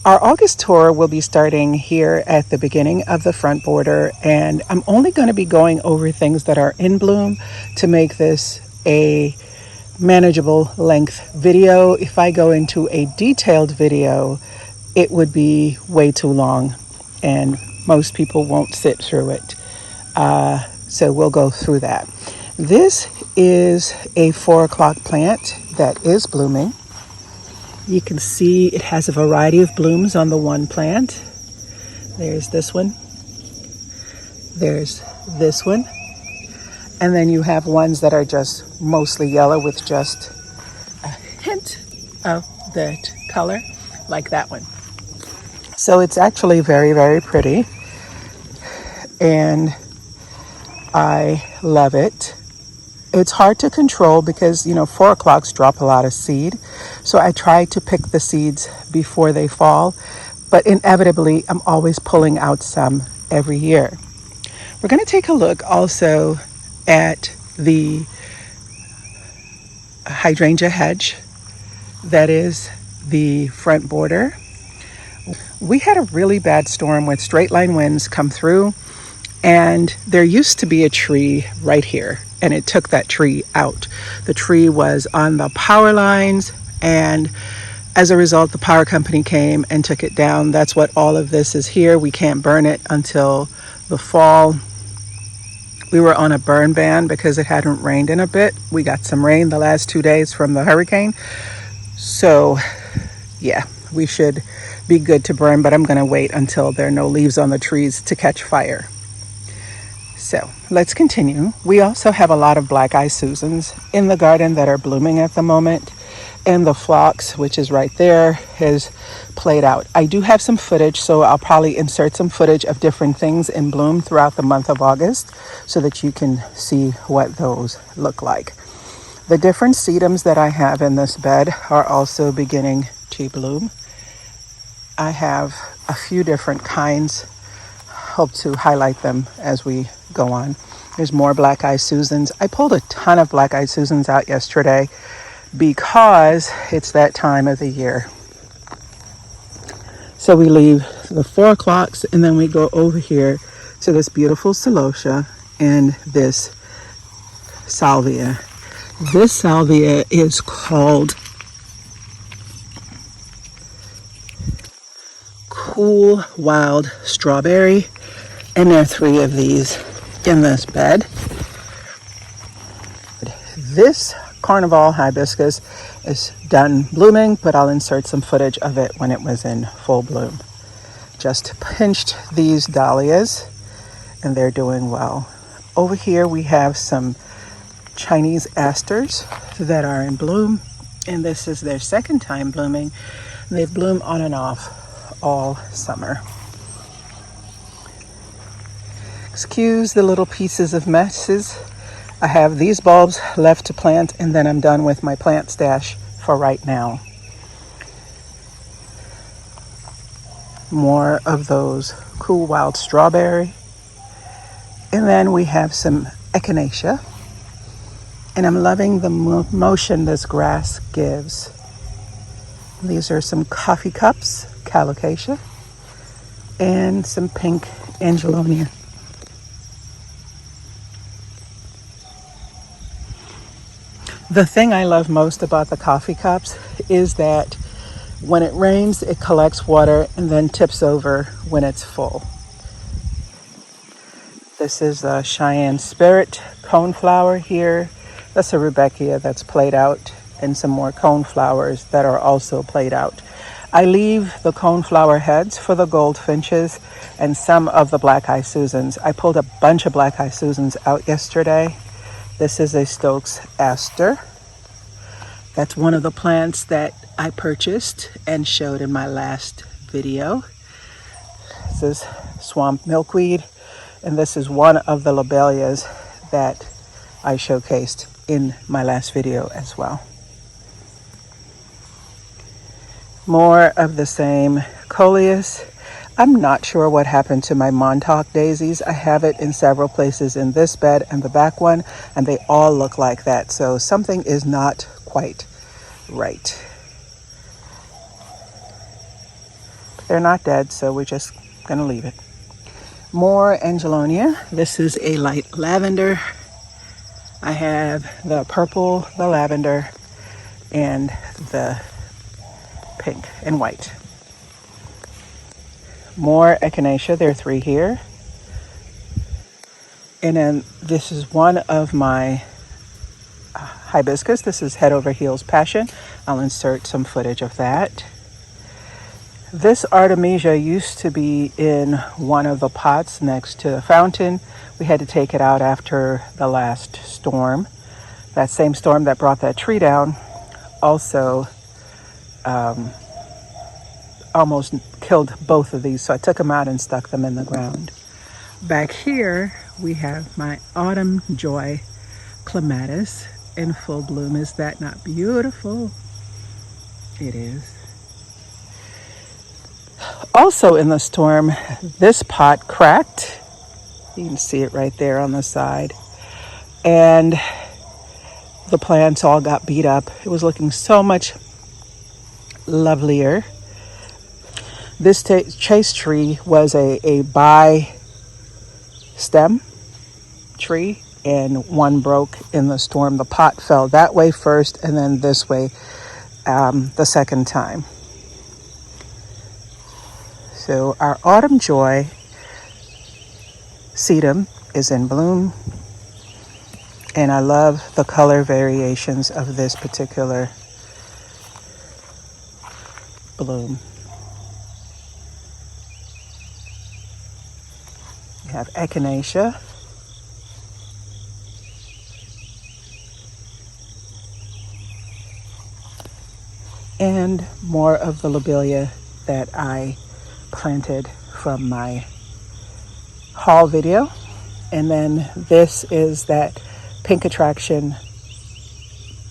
Our August tour will be starting here at the beginning of the front border, and I'm only going to be going over things that are in bloom to make this a manageable length video. If I go into a detailed video, it would be way too long and most people won't sit through it. So we'll go through that. This is a 4 o'clock plant that is blooming. You can see it has a variety of blooms on the one plant. There's this one. There's this one. And then you have ones that are just mostly yellow with just a hint of that color, like that one. So it's actually very, very pretty. And I love it. It's hard to control because, 4 o'clocks drop a lot of seed. So I try to pick the seeds before they fall. But inevitably, I'm always pulling out some every year. We're going to take a look also at the hydrangea hedge that is the front border. We had a really bad storm with straight line winds come through, and there used to be a tree right here, and it took that tree out. The tree was on the power lines, and as a result, the power company came and took it down. That's what all of this is here. We can't burn it until the fall. We were on a burn ban because it hadn't rained in a bit. We got some rain the last 2 days from the hurricane. So yeah, we should be good to burn, but I'm going to wait until there are no leaves on the trees to catch fire. So let's continue. We also have a lot of black-eyed Susans in the garden that are blooming at the moment. And the phlox, which is right there, is played out. I do have some footage, so I'll probably insert some footage of different things in bloom throughout the month of August so that you can see what those look like. The different sedums that I have in this bed are also beginning to bloom. I have a few different kinds. Hope to highlight them as we go on. There's more black-eyed Susans. I pulled a ton of black-eyed Susans out yesterday because it's that time of the year. So we leave the 4 o'clocks and then we go over here to this beautiful celosia and this salvia. This salvia is called Cool Wild Strawberry, and there are 3 of these in this bed. This carnival hibiscus is done blooming, but I'll insert some footage of it when it was in full bloom. Just pinched these dahlias and they're doing well. Over here we have some Chinese asters that are in bloom, and this is their second time blooming. They've bloomed on and off all summer. Excuse the little pieces of messes. I have these bulbs left to plant, and then I'm done with my plant stash for right now. More of those cool wild strawberry. And then we have some echinacea. And I'm loving the motion this grass gives. These are some coffee cups, calocasia, and some pink angelonia. The thing I love most about the coffee cups is that when it rains, it collects water and then tips over when it's full. This is a Cheyenne Spirit coneflower here. That's a Rudbeckia that's played out, and some more coneflowers that are also played out. I leave the coneflower heads for the goldfinches and some of the black-eyed Susans. I pulled a bunch of black-eyed Susans out yesterday. This is a Stokes aster. That's one of the plants that I purchased and showed in my last video. This is swamp milkweed, and this is one of the lobelias that I showcased in my last video as well. More of the same coleus. I'm not sure what happened to my Montauk daisies. I have it in several places in this bed and the back one, and they all look like that. So something is not quite right. they're not dead, so we're just gonna leave it. More angelonia. This is a light lavender. I have the purple, the lavender, and the pink and white. More echinacea. There are 3 here. And then this is one of my hibiscus. This is Head Over Heels Passion. I'll insert some footage of that. This Artemisia used to be in one of the pots next to the fountain. We had to take it out after the last storm. That same storm that brought that tree down also almost killed both of these. So I took them out and stuck them in the ground. Back here, we have my Autumn Joy clematis in full bloom. Is that not beautiful? It is. Also in the storm, this pot cracked. You can see it right there on the side. And the plants all got beat up. It was looking so much lovelier. This chase tree was a bi-stem tree, and one broke in the storm. The pot fell that way first and then this way the second time. So our Autumn Joy sedum is in bloom, and I love the color variations of this particular bloom. We have echinacea. And more of the lobelia that I planted from my haul video. And then this is that pink attraction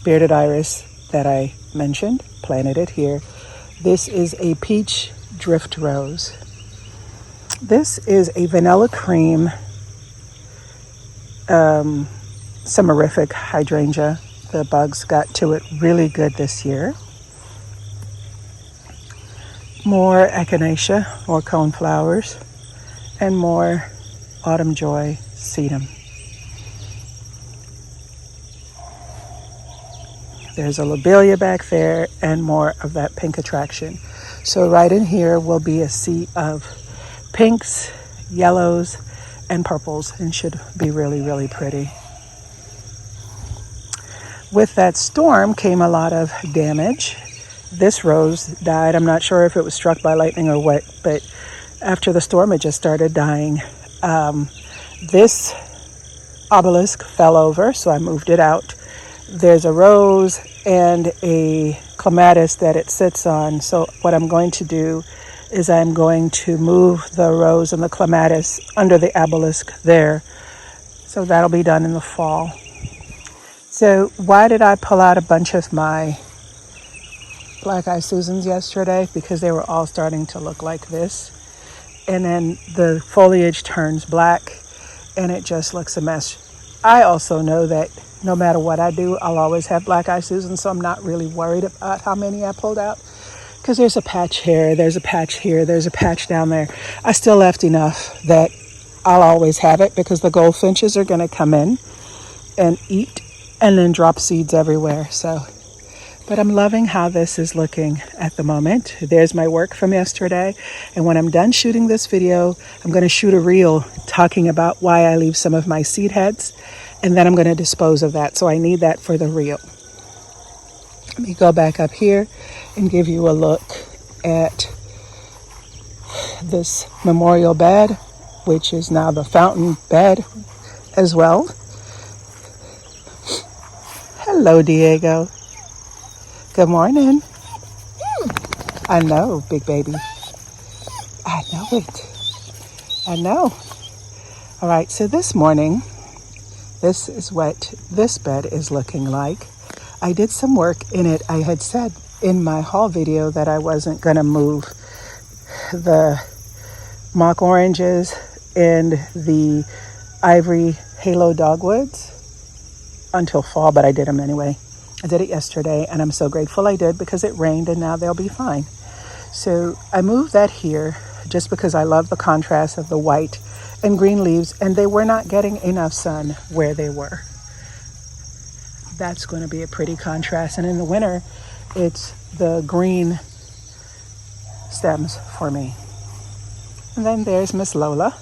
bearded iris that I mentioned, planted it here. This is a peach drift rose. This is a vanilla cream somerific hydrangea. The bugs got to it really good this year. More echinacea, more coneflowers, and more Autumn Joy sedum. There's a lobelia back there and more of that pink attraction. So right in here will be a sea of pinks, yellows, and purples, and should be really, really pretty. With that storm came a lot of damage. This rose died. I'm not sure if it was struck by lightning or what, but after the storm, it just started dying. This obelisk fell over, so I moved it out. There's a rose and a clematis that it sits on. So what I'm going to do is I'm going to move the rose and the clematis under the obelisk there. So that'll be done in the fall. So why did I pull out a bunch of my Black Eye Susans yesterday? Because they were all starting to look like this. And then the foliage turns black and it just looks a mess. I also know that no matter what I do, I'll always have Black Eye Susans, so I'm not really worried about how many I pulled out. Because there's a patch here, there's a patch here, there's a patch down there. I still left enough that I'll always have it, because the goldfinches are going to come in and eat and then drop seeds everywhere. So, but I'm loving how this is looking at the moment. There's my work from yesterday. And when I'm done shooting this video, I'm going to shoot a reel talking about why I leave some of my seed heads. And then I'm going to dispose of that. So I need that for the reel. Let me go back up here and give you a look at this memorial bed, which is now the fountain bed as well. Hello, Diego. Good morning. I know, big baby. I know it. I know. All right, so this morning, this is what this bed is looking like. I did some work in it. I had said in my haul video that I wasn't going to move the mock oranges and the ivory halo dogwoods until fall, but I did them anyway. I did it yesterday, and I'm so grateful I did, because it rained and now they'll be fine. So I moved that here just because I love the contrast of the white and green leaves, and they were not getting enough sun where they were. That's going to be a pretty contrast. And in the winter, it's the green stems for me. And then there's Miss Lola.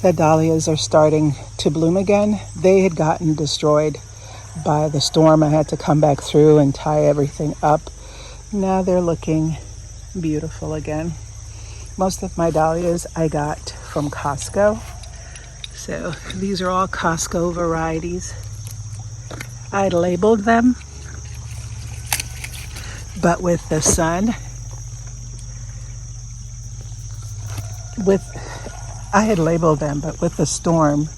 The dahlias are starting to bloom again. They had gotten destroyed by the storm. I had to come back through and tie everything up. Now they're looking beautiful again. Most of my dahlias I got from Costco. So these are all Costco varieties. I labeled them, but with the sun, I had labeled them, but with the storm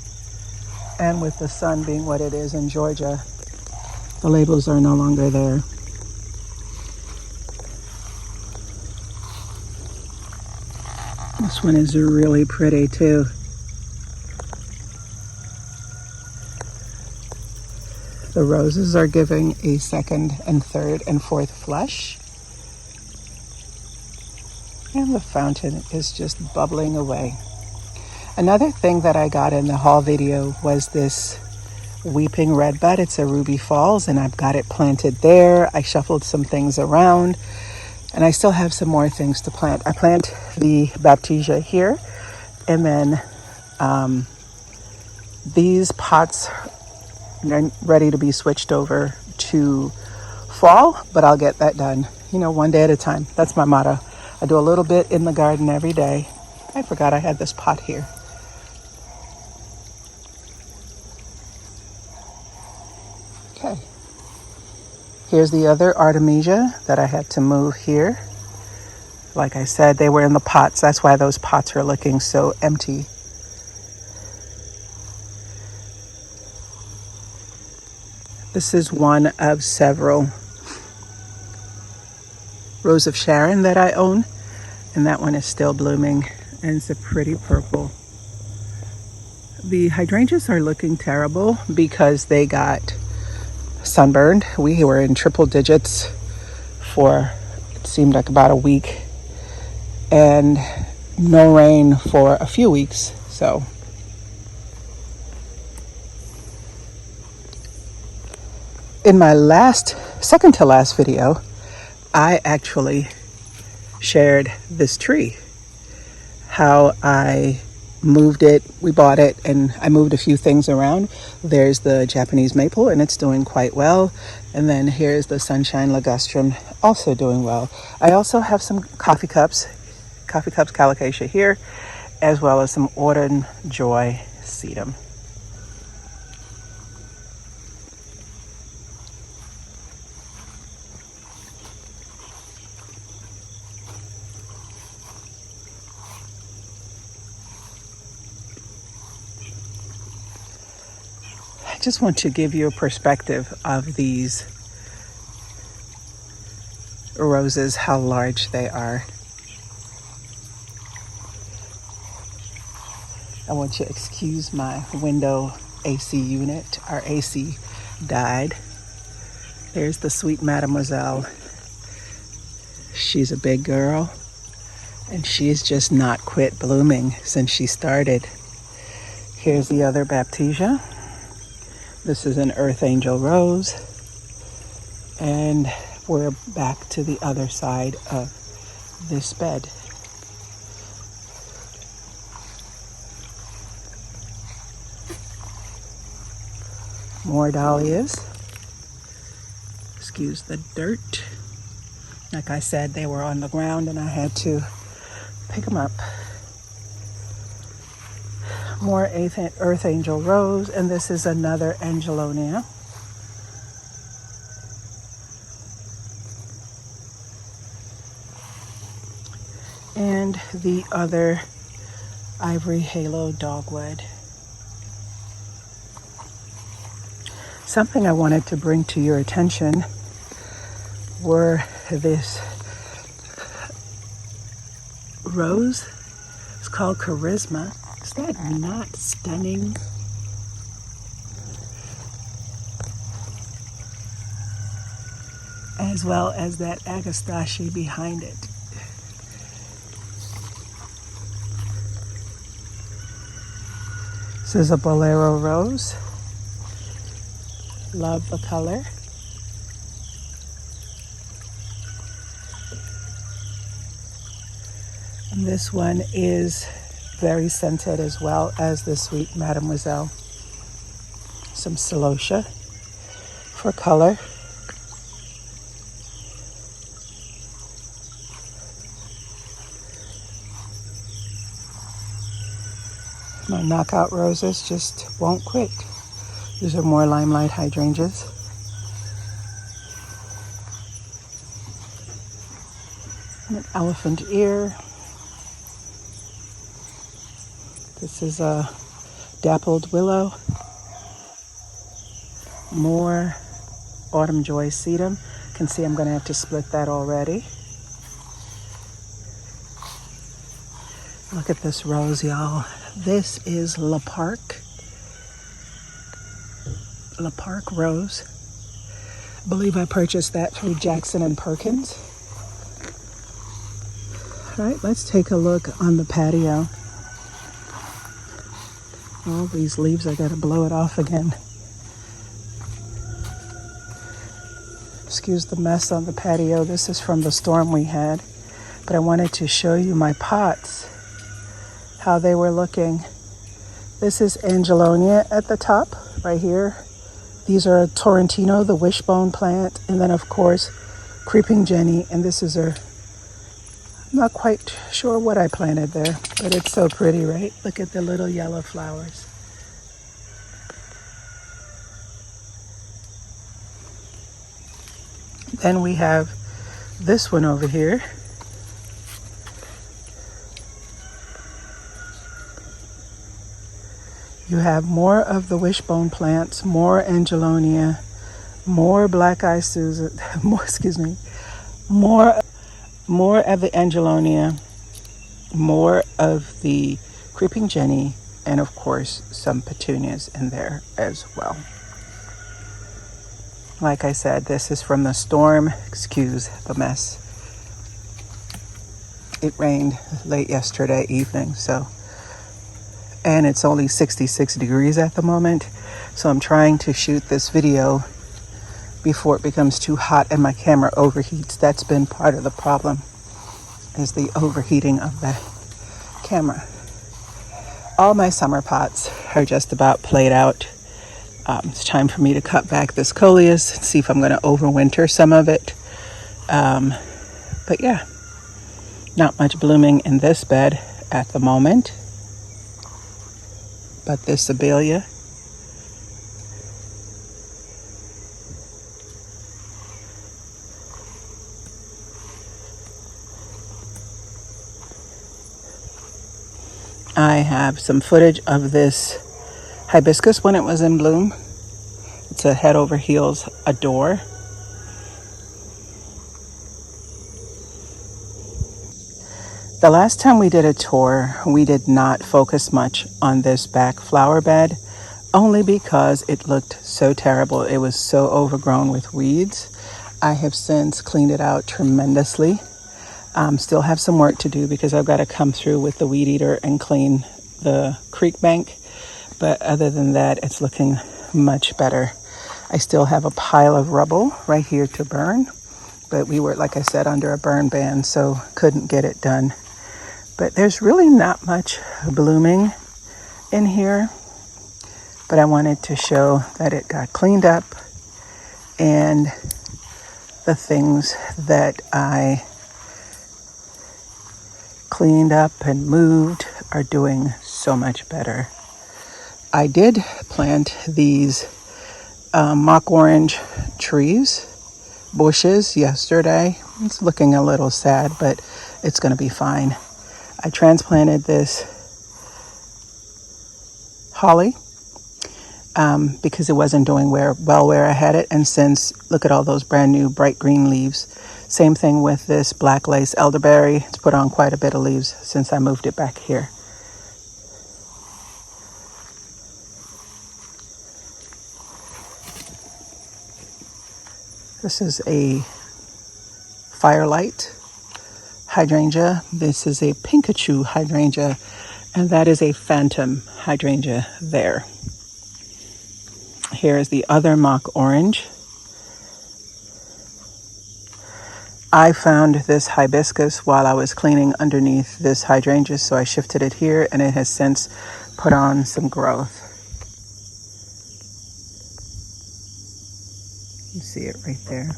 and with the sun being what it is in Georgia, the labels are no longer there. This one is really pretty too. The roses are giving a second and third and fourth flush. And the fountain is just bubbling away. Another thing that I got in the haul video was this weeping redbud. It's a Ruby Falls, and I've got it planted there. I shuffled some things around, and I still have some more things to plant. I plant the Baptisia here, and then these pots are ready to be switched over to fall, but I'll get that done, one day at a time. That's my motto. I do a little bit in the garden every day. I forgot I had this pot here. Okay. Here's the other Artemisia that I had to move here. Like I said, they were in the pots. That's why those pots are looking so empty. This is one of several Rose of Sharon that I own, and that one is still blooming, and it's a pretty purple. The hydrangeas are looking terrible because they got sunburned. We were in triple digits for, it seemed like about a week, and no rain for a few weeks. So in my second to last video, I actually shared this tree, how I moved it. We bought it and I moved a few things around. There's the Japanese maple and it's doing quite well. And then here's the sunshine ligustrum, also doing well. I also have some coffee cups colocasia here, as well as some autumn joy sedum. I just want to give you a perspective of these roses, how large they are. I want you to excuse my window AC unit. Our AC died. There's the sweet Mademoiselle. She's a big girl, and she's just not quit blooming since she started. Here's the other Baptisia. This is an Earth Angel Rose, and we're back to the other side of this bed. More dahlias. Excuse the dirt. Like I said, they were on the ground and I had to pick them up. More Earth Angel Rose, and this is another Angelonia. And the other Ivory Halo Dogwood. Something I wanted to bring to your attention were this rose. It's called Charisma. Is that not stunning? as well as that agastache behind it. This is a bolero rose. Love the color. And this one is very scented as well as the sweet Mademoiselle. Some celosia for color. My knockout roses just won't quit. These are more limelight hydrangeas. An elephant ear. This is a dappled willow. More autumn joy sedum. You can see I'm going to have to split that already. Look at this rose, y'all. This is La Park rose. I believe I purchased that through Jackson and Perkins. All right, let's take a look on the patio. All these leaves, I gotta blow it off again. Excuse the mess on the patio. This is from the storm we had. But I wanted to show you my pots, how they were looking. This is Angelonia at the top, right here. These are Torrentino, the wishbone plant, and then of course, Creeping Jenny, and this is I'm not quite sure what I planted there, but it's so pretty, right? Look at the little yellow flowers. Then we have this one over here. You have more of the wishbone plants, more Angelonia, more black eye Susan, more of the Angelonia, more of the Creeping Jenny, and of course some petunias in there as well. Like I said, this is from the storm. Excuse the mess. It rained late yesterday evening, and it's only 66 degrees at the moment. So I'm trying to shoot this video before it becomes too hot and my camera overheats. That's been part of the problem, is the overheating of the camera. All my summer pots are just about played out. It's time for me to cut back this coleus, see if I'm going to overwinter some of it. But yeah, not much blooming in this bed at the moment. But this Abelia, I have some footage of this hibiscus when it was in bloom. It's a head over heels adore. The last time we did a tour, we did not focus much on this back flower bed, only because it looked so terrible. It was so overgrown with weeds. I have since cleaned it out tremendously. Still have some work to do because I've got to come through with the weed eater and clean the creek bank. But other than that, it's looking much better. I still have a pile of rubble right here to burn, but we were, like I said, under a burn ban, so couldn't get it done. But there's really not much blooming in here, but I wanted to show that it got cleaned up and the things that I cleaned up and moved are doing so much better. I did plant these mock orange bushes yesterday. It's looking a little sad, but it's going to be fine. I transplanted this holly because it wasn't doing well where I had it. And since, look at all those brand new bright green leaves. Same thing with this black lace elderberry. It's put on quite a bit of leaves since I moved it back here. This is a firelight hydrangea. This is a Pikachu hydrangea, and that is a phantom hydrangea there. Here is the other mock orange. I found this hibiscus while I was cleaning underneath this hydrangea, so I shifted it here, and it has since put on some growth. You see it right there.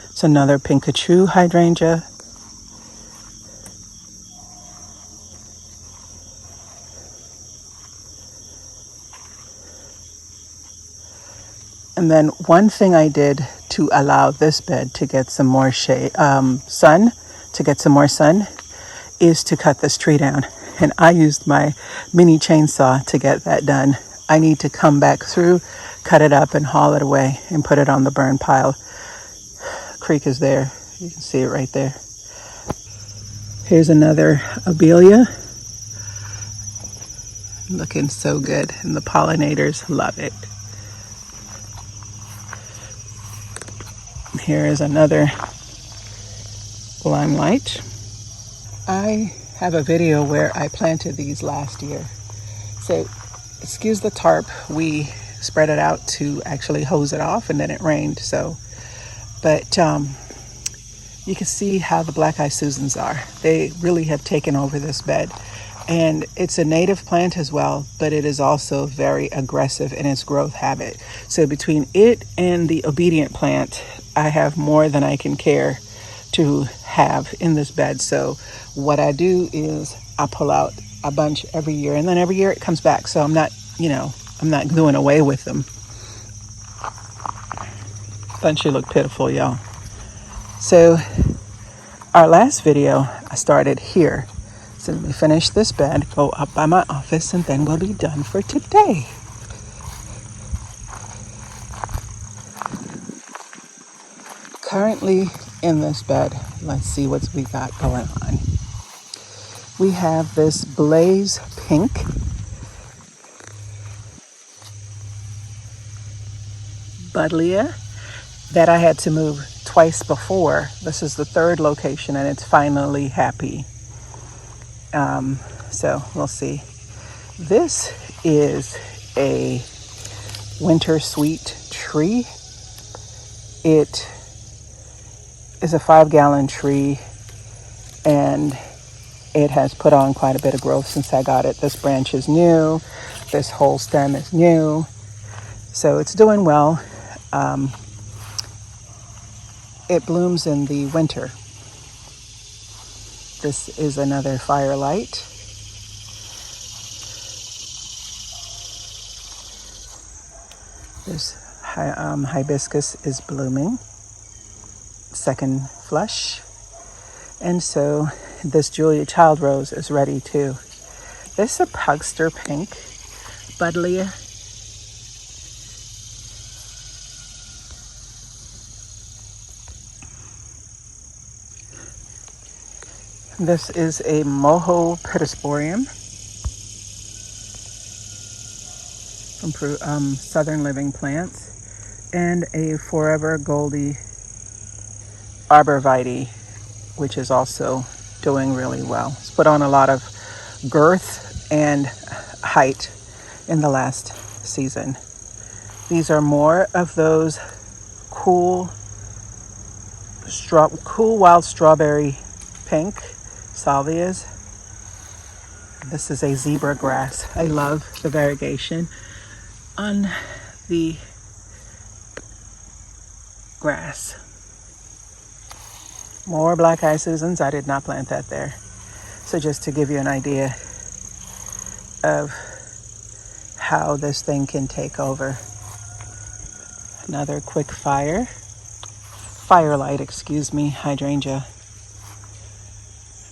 It's another Pikachu hydrangea. And then one thing I did to allow this bed to get some more sun, is to cut this tree down. And I used my mini chainsaw to get that done. I need to come back through, cut it up, and haul it away and put it on the burn pile. Creek is there. You can see it right there. Here's another abelia. Looking so good, and the pollinators love it. Here is another limelight. I have a video where I planted these last year. So, excuse the tarp, we spread it out to actually hose it off, and then it rained. But you can see how the black-eyed Susans are. They really have taken over this bed. And it's a native plant as well, but it is also very aggressive in its growth habit. So between it and the obedient plant, I have more than I can care to have in this bed. So what I do is I pull out a bunch every year, and then every year it comes back. So I'm not doing away with them. Don't you look pitiful, y'all? So our last video, I started here. So let me finish this bed, go up by my office, and then we'll be done for today. Currently in this bed, let's see what we got going on. We have this blaze pink. Dahlia that I had to move twice before. This is the third location, and it's finally happy. So we'll see. This is a winter sweet tree. It is a 5-gallon tree, and it has put on quite a bit of growth since I got it. This branch is new. This whole stem is new. So it's doing well. It blooms in the winter. This is another firelight. This hibiscus is blooming, second flush. And so this Julia Child Rose is ready too. This is a pugster pink, Dahlia. This is a moho pittosporum from Southern Living Plants, and a Forever Goldie arborvitae, which is also doing really well. It's put on a lot of girth and height in the last season. These are more of those cool wild strawberry pink salvias. This is a zebra grass. I love the variegation on the grass. More black-eyed Susans. I did not plant that there. So just to give you an idea of how this thing can take over. Another quick firelight, hydrangea.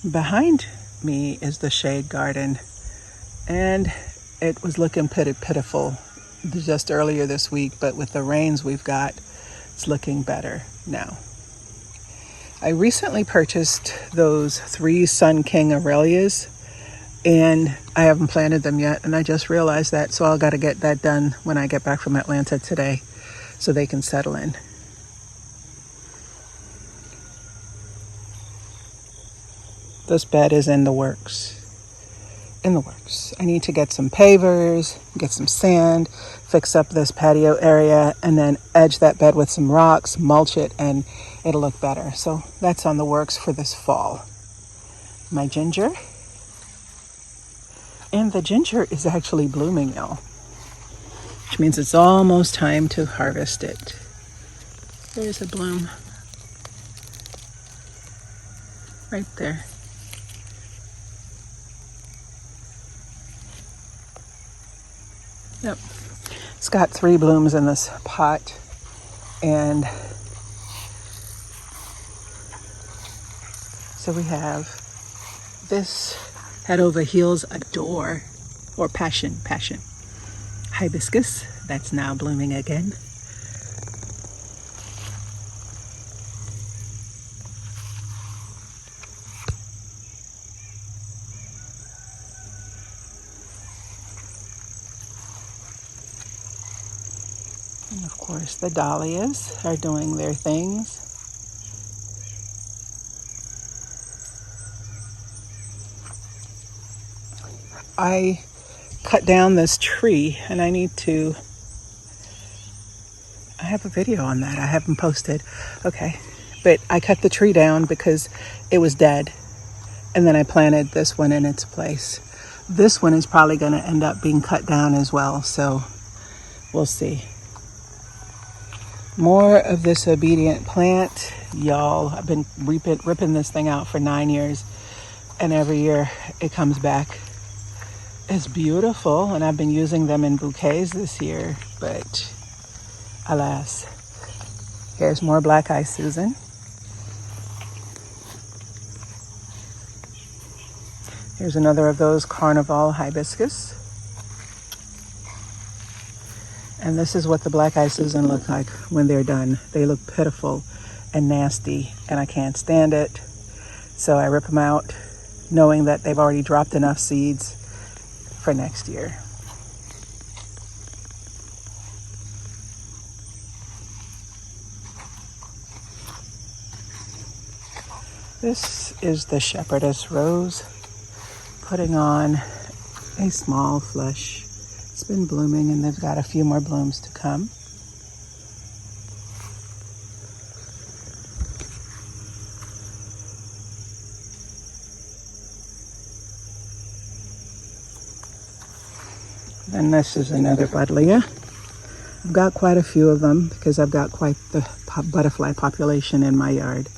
Behind me is the shade garden, and it was looking pitiful just earlier this week, but with the rains we've got, it's looking better now. I recently purchased those 3 Sun King Aurelias, and I haven't planted them yet, and I just realized that, so I'll got to get that done when I get back from Atlanta today. so they can settle in. This bed is in the works. I need to get some pavers, get some sand, fix up this patio area, and then edge that bed with some rocks, mulch it, and it'll look better. So that's on the works for this fall. My ginger. And the ginger is actually blooming now, which means it's almost time to harvest it. There's a bloom right there. Yep. It's got 3 blooms in this pot, and so we have this head over heels adore, or passion hibiscus that's now blooming again. And of course the dahlias are doing their things. I cut down this tree and I have a video on that. I haven't posted. Okay. But I cut the tree down because it was dead. And then I planted this one in its place. This one is probably going to end up being cut down as well. So we'll see. More of this obedient plant. Y'all, I've been ripping this thing out for 9 years. And every year it comes back. It's beautiful, and I've been using them in bouquets this year, but alas. Here's more Black Eye Susan. Here's another of those carnival hibiscus. And this is what the Black Eye Susan look like when they're done. They look pitiful and nasty, and I can't stand it. So I rip them out, knowing that they've already dropped enough seeds for next year. This is the shepherdess rose, putting on a small flush. It's been blooming and they've got a few more blooms to come. And this is another Dahlia. I've got quite a few of them because I've got quite the butterfly population in my yard.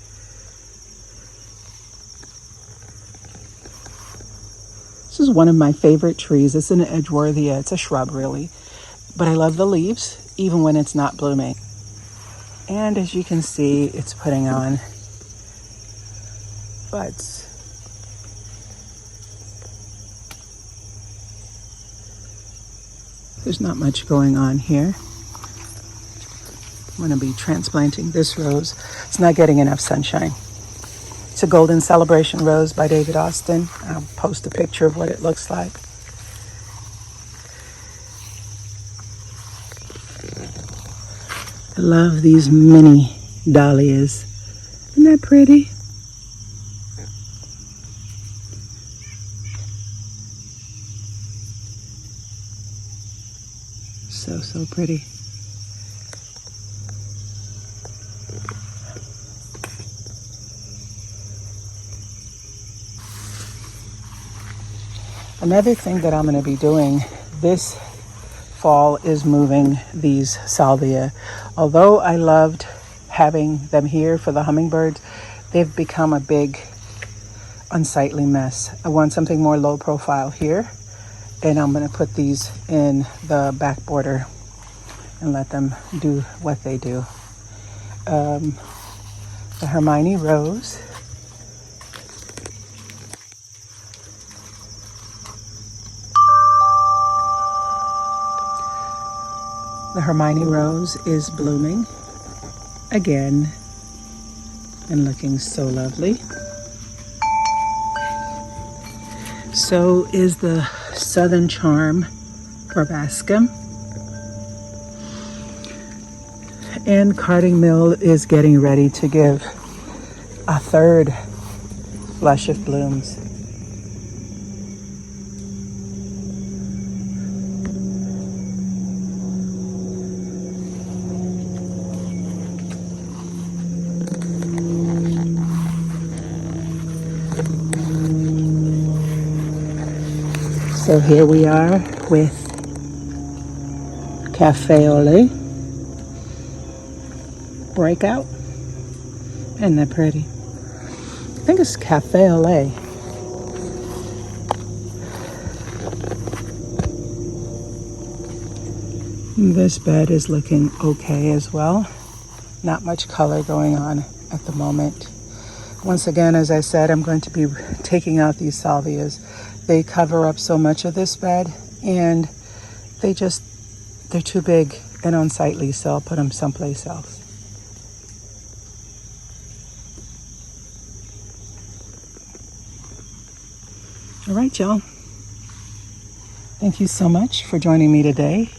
This is one of my favorite trees. It's an Edgeworthia. It's a shrub, really. But I love the leaves, even when it's not blooming. And as you can see, it's putting on buds. There's not much going on here. I'm going to be transplanting this rose. It's not getting enough sunshine. It's a Golden Celebration Rose by David Austin. I'll post a picture of what it looks like. I love these mini dahlias. Isn't that pretty? So pretty. Another thing that I'm going to be doing this fall is moving these salvia. Although I loved having them here for the hummingbirds, they've become a big unsightly mess. I want something more low profile here, and I'm going to put these in the back border and let them do what they do. The Hermione Rose. The Hermione Rose is blooming again and looking so lovely. So is the Southern Charm Verbascum. And carding mill is getting ready to give a third flush of blooms. So here we are with Cafe au lait breakout. Isn't that pretty? I think it's Cafe au lait. This bed is looking okay as well. Not much color going on at the moment. Once again, as I said, I'm going to be taking out these salvias. They cover up so much of this bed and they're too big and unsightly, so I'll put them someplace else. All right, y'all. Thank you so much for joining me today